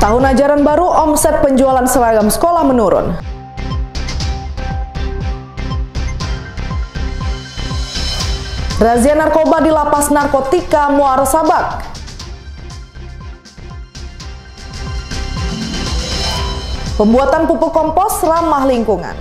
Tahun ajaran baru, omset penjualan seragam sekolah menurun. Razia narkoba di lapas narkotika Muara Sabak. Pembuatan pupuk kompos ramah lingkungan.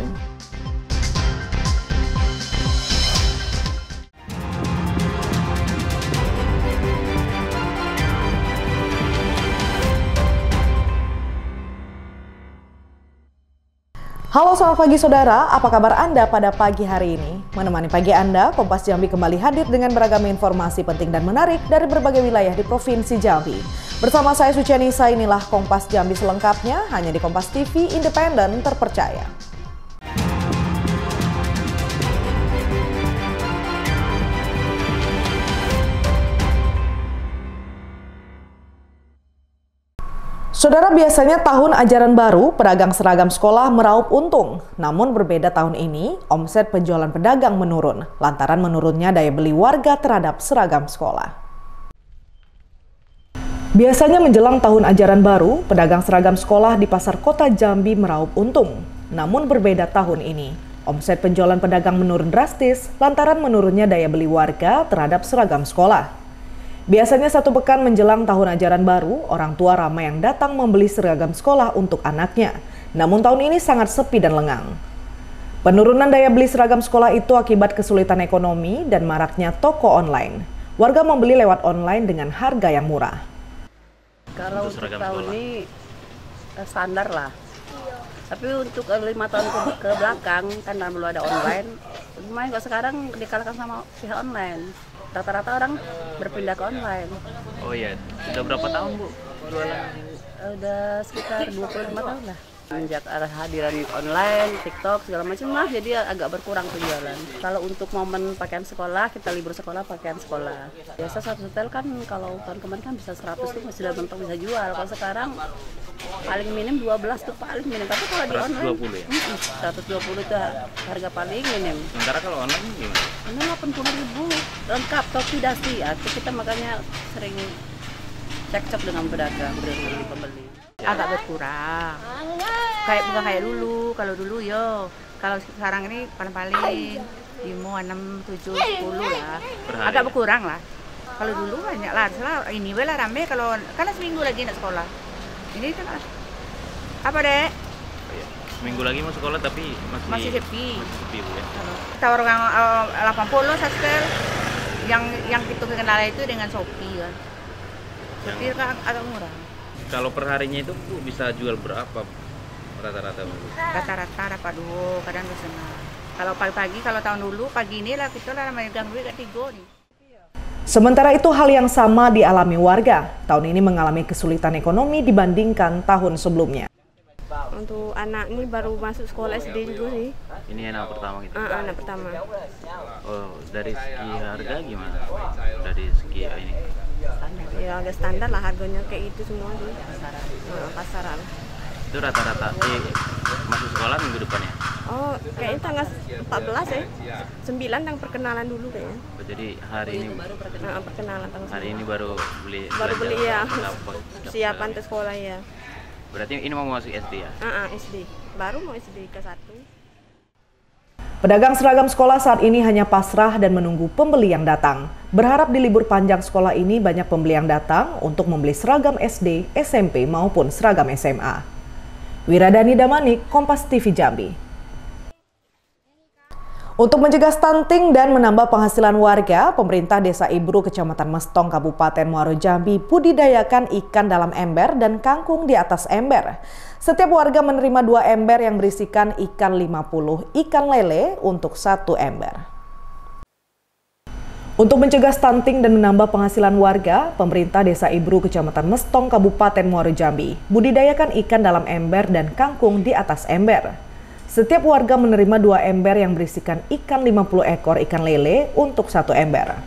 Halo, selamat pagi saudara, apa kabar Anda pada pagi hari ini? Menemani pagi Anda, Kompas Jambi kembali hadir dengan beragam informasi penting dan menarik dari berbagai wilayah di Provinsi Jambi. Bersama saya Sucianisa, inilah Kompas Jambi selengkapnya, hanya di Kompas TV independen terpercaya. Saudara, biasanya tahun ajaran baru, pedagang seragam sekolah meraup untung. Namun berbeda tahun ini, omset penjualan pedagang menurun, lantaran menurunnya daya beli warga terhadap seragam sekolah. Biasanya menjelang tahun ajaran baru, pedagang seragam sekolah di pasar kota Jambi meraup untung. Namun berbeda tahun ini, omset penjualan pedagang menurun drastis, lantaran menurunnya daya beli warga terhadap seragam sekolah. Biasanya satu pekan menjelang tahun ajaran baru, orang tua ramai yang datang membeli seragam sekolah untuk anaknya. Namun tahun ini sangat sepi dan lengang. Penurunan daya beli seragam sekolah itu akibat kesulitan ekonomi dan maraknya toko online. Warga membeli lewat online dengan harga yang murah. Kalau untuk tahun ini standar lah. Tapi untuk 5 tahun ke belakang kan belum ada online. Lumayan kok sekarang dikalahkan sama pihak online. Rata-rata orang berpindah ke online. Oh iya, sudah berapa tahun Bu jualan? Udah sekitar 25 tahun lah. Sejak hadiran online, TikTok segala macam lah, jadi agak berkurang penjualan. Kalau untuk momen pakaian sekolah, kita libur sekolah pakaian sekolah. Biasa satu setel kan kalau tahun kemarin kan bisa 100 tuh masih sudah mentok bisa jual. Kalau sekarang paling minim 12 tuh paling minim. Tapi kalau di online 120 ya? 120 itu harga paling minim. Sementara kalau online gimana? Ini 80.000 lengkap topi dasi. Itu kita makanya sering cekcok dengan pedagang, dengan pembeli. Agak berkurang. Bukan kayak dulu. Kalau dulu kalau sekarang ini paling 5, 6, 7, 10 lah. Agak berkurang lah. Kalau dulu banyak lah. Ini lah rame kalau karena seminggu lagi nak sekolah. Ini kan apa dek? Seminggu lagi mau sekolah tapi masih sepi. Masih sepi Bu ya. Kita orang 80 sastel. Yang kita kenal itu dengan Shopee kan. Shopee kan agak murah. Kalau perharinya itu Bu bisa jual berapa rata-rata Bu? Rata-rata dapat 2, kadang ke sana. Kalau pagi-pagi, kalau tahun dulu, pagi ini lah kita lah megang duit ke 3 nih. Sementara itu hal yang sama dialami warga. Tahun ini mengalami kesulitan ekonomi dibandingkan tahun sebelumnya. Untuk anak ini baru masuk sekolah SD juga sih. Ini anak pertama gitu? Anak pertama. Oh, dari segi harga gimana? Dari segi ini? Ya agak standar lah harganya kayak itu semua sih. Pasaran. Itu rata-rata masuk sekolah minggu depannya? Oh, kayaknya tanggal 14 ya. 9 yang perkenalan dulu kayaknya. Oh, jadi hari ini baru perkenalan tanggal 9. Hari ini baru beli ya. Siapan ke sekolah ya. Berarti ini mau masuk SD ya? SD. Baru mau SD ke 1. Pedagang seragam sekolah saat ini hanya pasrah dan menunggu pembeli yang datang. Berharap di libur panjang sekolah ini banyak pembeli yang datang untuk membeli seragam SD, SMP maupun seragam SMA. Wiradani Damanik, Kompas TV Jambi. Untuk mencegah stunting dan menambah penghasilan warga, pemerintah Desa Ibru, Kecamatan Mestong, Kabupaten Muaro Jambi budidayakan ikan dalam ember dan kangkung di atas ember. Setiap warga menerima 2 ember yang berisikan ikan 50 ikan lele untuk 1 ember. Untuk mencegah stunting dan menambah penghasilan warga, pemerintah Desa Ibru, Kecamatan Mestong, Kabupaten Muaro Jambi budidayakan ikan dalam ember dan kangkung di atas ember. Setiap warga menerima 2 ember yang berisikan ikan 50 ekor ikan lele untuk 1 ember.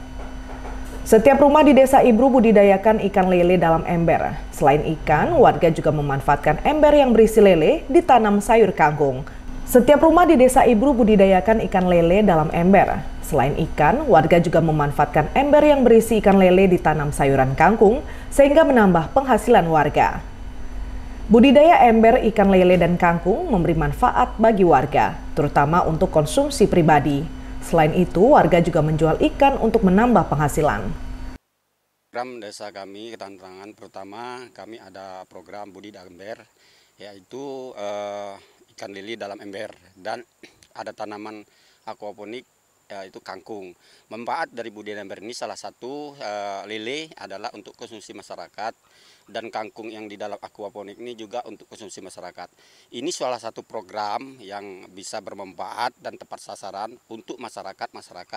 Setiap rumah di Desa Ibru budidayakan ikan lele dalam ember. Selain ikan, warga juga memanfaatkan ember yang berisi lele ditanam sayur kangkung. Setiap rumah di Desa Ibru budidayakan ikan lele dalam ember. Selain ikan, warga juga memanfaatkan ember yang berisi ikan lele ditanam sayuran kangkung sehingga menambah penghasilan warga. Budidaya ember ikan lele dan kangkung memberi manfaat bagi warga, terutama untuk konsumsi pribadi. Selain itu, warga juga menjual ikan untuk menambah penghasilan. Program desa kami, tantangan pertama kami ada program budidaya ember, yaitu ikan lele dalam ember, dan ada tanaman aquaponik, yaitu kangkung. Manfaat dari budidaya ember ini salah satu lele adalah untuk konsumsi masyarakat, dan kangkung yang di dalam aquaponik ini juga untuk konsumsi masyarakat. Ini salah satu program yang bisa bermanfaat dan tepat sasaran untuk masyarakat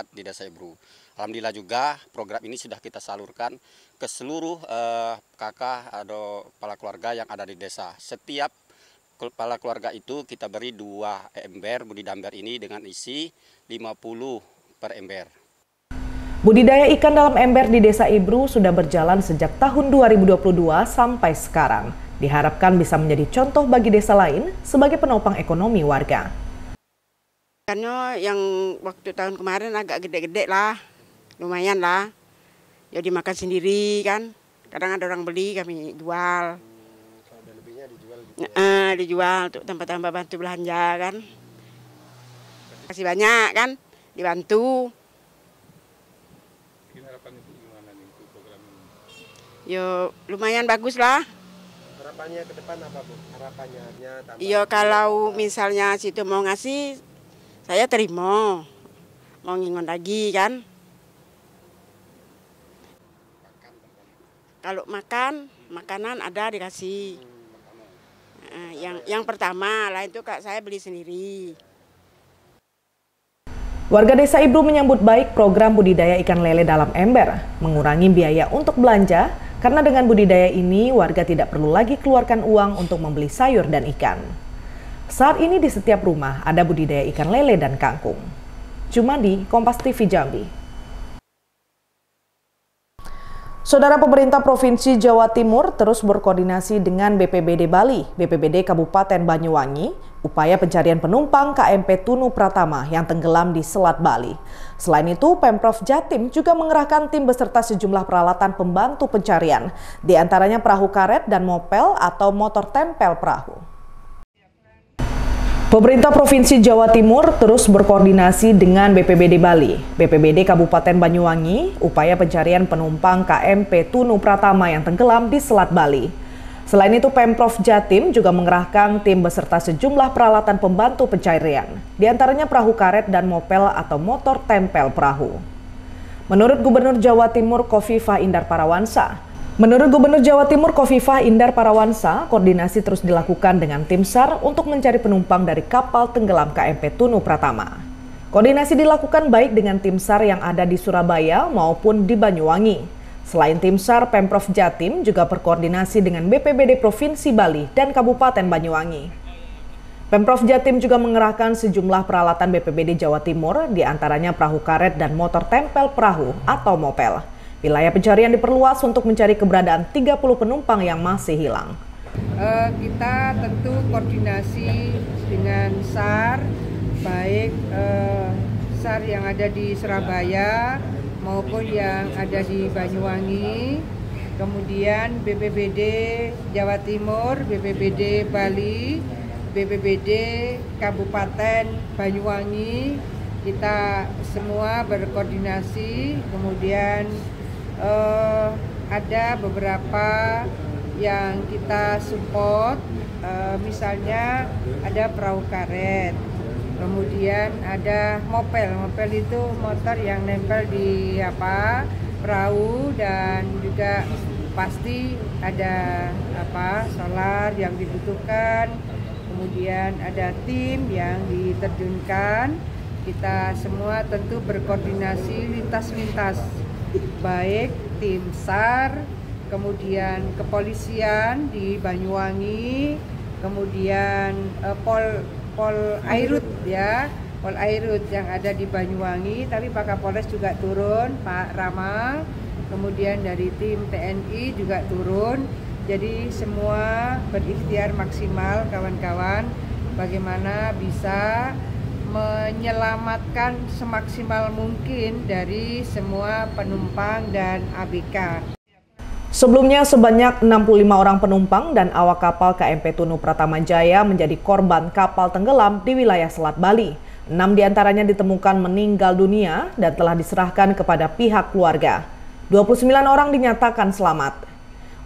di Desa Ibru. Alhamdulillah juga program ini sudah kita salurkan ke seluruh kakak atau kepala keluarga yang ada di desa. Setiap kepala keluarga itu kita beri 2 ember budidaya ember ini dengan isi 50 per ember. Budidaya ikan dalam ember di Desa Ibru sudah berjalan sejak tahun 2022 sampai sekarang. Diharapkan bisa menjadi contoh bagi desa lain sebagai penopang ekonomi warga. Ikannya yang waktu tahun kemarin agak gede-gede lah, lumayan lah. Jadi makan sendiri kan, kadang ada orang beli kami jual. Kalau lebihnya dijual gitu ya? Dijual untuk tambah-tambah bantu belanja kan. Kasih banyak kan, dibantu. Harapan itu gimana nih untuk program ini? Yo lumayan bagus lah. Harapannya ke depan apa Bu? Harapannya tambah. Yo kalau misalnya situ mau ngasih, saya terima. Mau ngingon lagi kan. Kalau makanan ada dikasih. Yang pertama, lain itu Kak saya beli sendiri. Warga Desa Ibru menyambut baik program budidaya ikan lele dalam ember, mengurangi biaya untuk belanja, karena dengan budidaya ini warga tidak perlu lagi keluarkan uang untuk membeli sayur dan ikan. Saat ini di setiap rumah ada budidaya ikan lele dan kangkung. Jumadi, Kompas TV Jambi. Saudara, pemerintah Provinsi Jawa Timur terus berkoordinasi dengan BPBD Bali, BPBD Kabupaten Banyuwangi, upaya pencarian penumpang KMP Tunu Pratama yang tenggelam di Selat Bali. Selain itu, Pemprov Jatim juga mengerahkan tim beserta sejumlah peralatan pembantu pencarian, di antaranya perahu karet dan mopel atau motor tempel perahu. Pemerintah Provinsi Jawa Timur terus berkoordinasi dengan BPBD Bali, BPBD Kabupaten Banyuwangi, upaya pencarian penumpang KMP Tunu Pratama yang tenggelam di Selat Bali. Selain itu, Pemprov Jatim juga mengerahkan tim beserta sejumlah peralatan pembantu pencarian, di antaranya perahu karet dan mopel atau motor tempel perahu. Menurut Gubernur Jawa Timur Khofifah Indar Parawansa, koordinasi terus dilakukan dengan tim SAR untuk mencari penumpang dari kapal tenggelam KMP Tunu Pratama. Koordinasi dilakukan baik dengan tim SAR yang ada di Surabaya maupun di Banyuwangi. Selain tim SAR, Pemprov Jatim juga berkoordinasi dengan BPBD Provinsi Bali dan Kabupaten Banyuwangi. Pemprov Jatim juga mengerahkan sejumlah peralatan BPBD Jawa Timur, di antaranya perahu karet dan motor tempel perahu atau mopel. Wilayah pencarian diperluas untuk mencari keberadaan 30 penumpang yang masih hilang. Kita tentu koordinasi dengan SAR, baik SAR yang ada di Surabaya maupun yang ada di Banyuwangi, kemudian BPBD Jawa Timur, BPBD Bali, BPBD Kabupaten Banyuwangi, kita semua berkoordinasi, kemudian ada beberapa yang kita support, misalnya ada perahu karet, kemudian ada mopel itu motor yang nempel di perahu, dan juga pasti ada solar yang dibutuhkan, kemudian ada tim yang diterjunkan. Kita semua tentu berkoordinasi lintas, baik tim SAR, kemudian kepolisian di Banyuwangi, kemudian Pol Airut yang ada di Banyuwangi, tapi Pak Kapolres juga turun, Pak Rama, kemudian dari tim TNI juga turun. Jadi semua berikhtiar maksimal kawan-kawan bagaimana bisa menyelamatkan semaksimal mungkin dari semua penumpang dan ABK. Sebelumnya sebanyak 65 orang penumpang dan awak kapal KMP Tunu Pratama Jaya menjadi korban kapal tenggelam di wilayah Selat Bali. 6 diantaranya ditemukan meninggal dunia dan telah diserahkan kepada pihak keluarga. 29 orang dinyatakan selamat.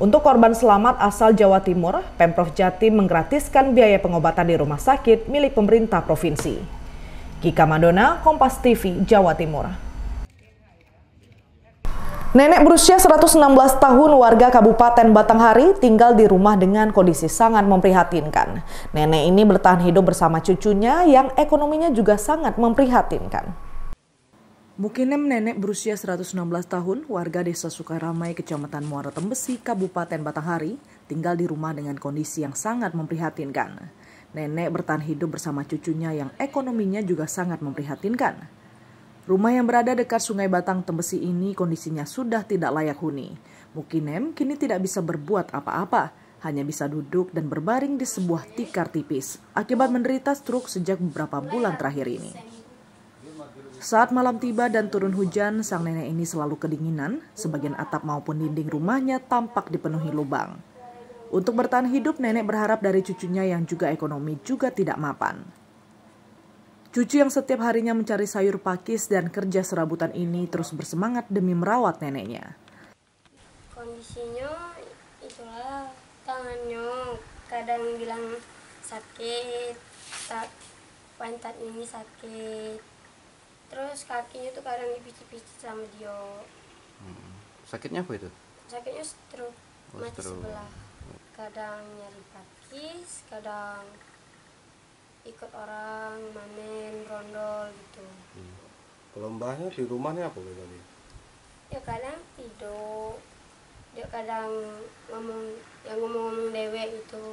Untuk korban selamat asal Jawa Timur, Pemprov Jatim menggratiskan biaya pengobatan di rumah sakit milik pemerintah provinsi. Kika Madona, Kompas TV, Jawa Timur. Nenek berusia 116 tahun warga Kabupaten Batanghari tinggal di rumah dengan kondisi sangat memprihatinkan. Nenek ini bertahan hidup bersama cucunya yang ekonominya juga sangat memprihatinkan. Mukinem nenek berusia 116 tahun warga Desa Sukaramai, Kecamatan Muara Tembesi, Kabupaten Batanghari tinggal di rumah dengan kondisi yang sangat memprihatinkan. Nenek bertahan hidup bersama cucunya yang ekonominya juga sangat memprihatinkan. Rumah yang berada dekat Sungai Batang Tembesi ini kondisinya sudah tidak layak huni. Mukinem kini tidak bisa berbuat apa-apa, hanya bisa duduk dan berbaring di sebuah tikar tipis akibat menderita stroke sejak beberapa bulan terakhir ini. Saat malam tiba dan turun hujan, sang nenek ini selalu kedinginan, sebagian atap maupun dinding rumahnya tampak dipenuhi lubang. Untuk bertahan hidup, nenek berharap dari cucunya yang juga ekonomi juga tidak mapan. Cucu yang setiap harinya mencari sayur pakis dan kerja serabutan ini terus bersemangat demi merawat neneknya. Kondisinya itulah, tangannya kadang bilang sakit, pantat ini sakit, terus kakinya tuh kadang dipici-pici sama dia. Sakitnya apa itu? Sakitnya stroke, mati sebelah. Kadang nyari pakis, kadang ikut orang manen rondol gitu. Kalau mbahnya di rumahnya apa tadi? Ya kadang tidur, dia kadang ngomong dewe itu.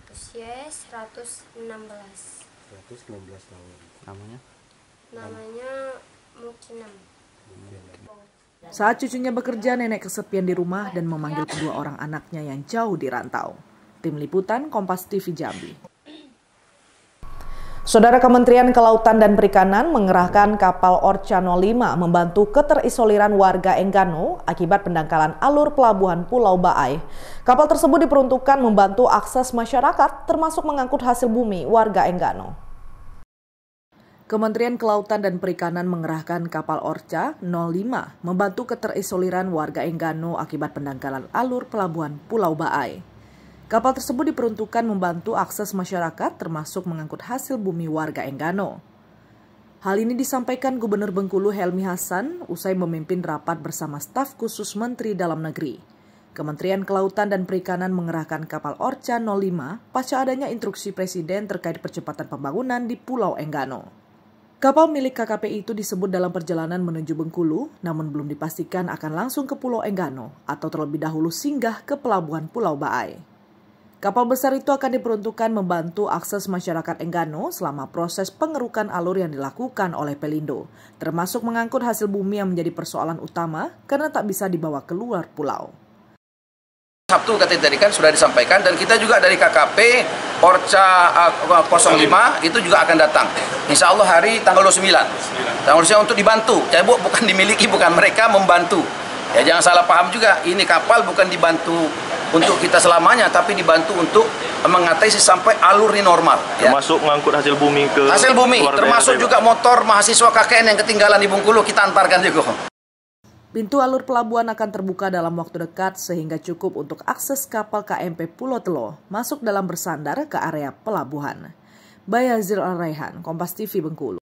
Usia 116. 116 tahun. Namanya? Namanya Mukinem. Saat cucunya bekerja, nenek kesepian di rumah dan memanggil kedua orang anaknya yang jauh di rantau. Tim Liputan Kompas TV Jambi. Saudara, Kementerian Kelautan dan Perikanan mengerahkan kapal Orca 05 membantu keterisoliran warga Enggano akibat pendangkalan alur pelabuhan Pulau Baai. Kapal tersebut diperuntukkan membantu akses masyarakat termasuk mengangkut hasil bumi warga Enggano. Kementerian Kelautan dan Perikanan mengerahkan kapal Orca 05 membantu keterisoliran warga Enggano akibat pendangkalan alur pelabuhan Pulau Baai. Kapal tersebut diperuntukkan membantu akses masyarakat termasuk mengangkut hasil bumi warga Enggano. Hal ini disampaikan Gubernur Bengkulu Helmi Hasan usai memimpin rapat bersama staf khusus Menteri Dalam Negeri. Kementerian Kelautan dan Perikanan mengerahkan kapal Orca 05 pasca adanya instruksi Presiden terkait percepatan pembangunan di Pulau Enggano. Kapal milik KKP itu disebut dalam perjalanan menuju Bengkulu, namun belum dipastikan akan langsung ke Pulau Enggano atau terlebih dahulu singgah ke pelabuhan Pulau Baai. Kapal besar itu akan diperuntukkan membantu akses masyarakat Enggano selama proses pengerukan alur yang dilakukan oleh Pelindo, termasuk mengangkut hasil bumi yang menjadi persoalan utama karena tak bisa dibawa keluar pulau. Sabtu katanya tadi kan sudah disampaikan dan kita juga dari KKP Orca 05 itu juga akan datang. Insya Allah hari tanggal 29. Tanggal 29 untuk dibantu. Jadi bukan dimiliki, bukan mereka membantu. Ya jangan salah paham juga, ini kapal bukan dibantu untuk kita selamanya, tapi dibantu untuk mengatasi sampai alur ini normal. Termasuk mengangkut hasil bumi ke hasil bumi, termasuk juga motor mahasiswa KKN yang ketinggalan di Bengkulu kita antarkan juga. Pintu alur pelabuhan akan terbuka dalam waktu dekat sehingga cukup untuk akses kapal KMP Pulau Telo masuk dalam bersandar ke area pelabuhan. Bayazil Al-Raihan, Kompas TV Bengkulu.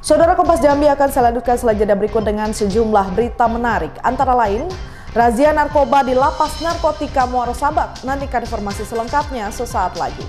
Saudara, Kompas Jambi akan selanjutkan selanjutnya berikut dengan sejumlah berita menarik. Antara lain, razia narkoba di Lapas Narkotika Muara Sabak. Nantikan informasi selengkapnya sesaat lagi.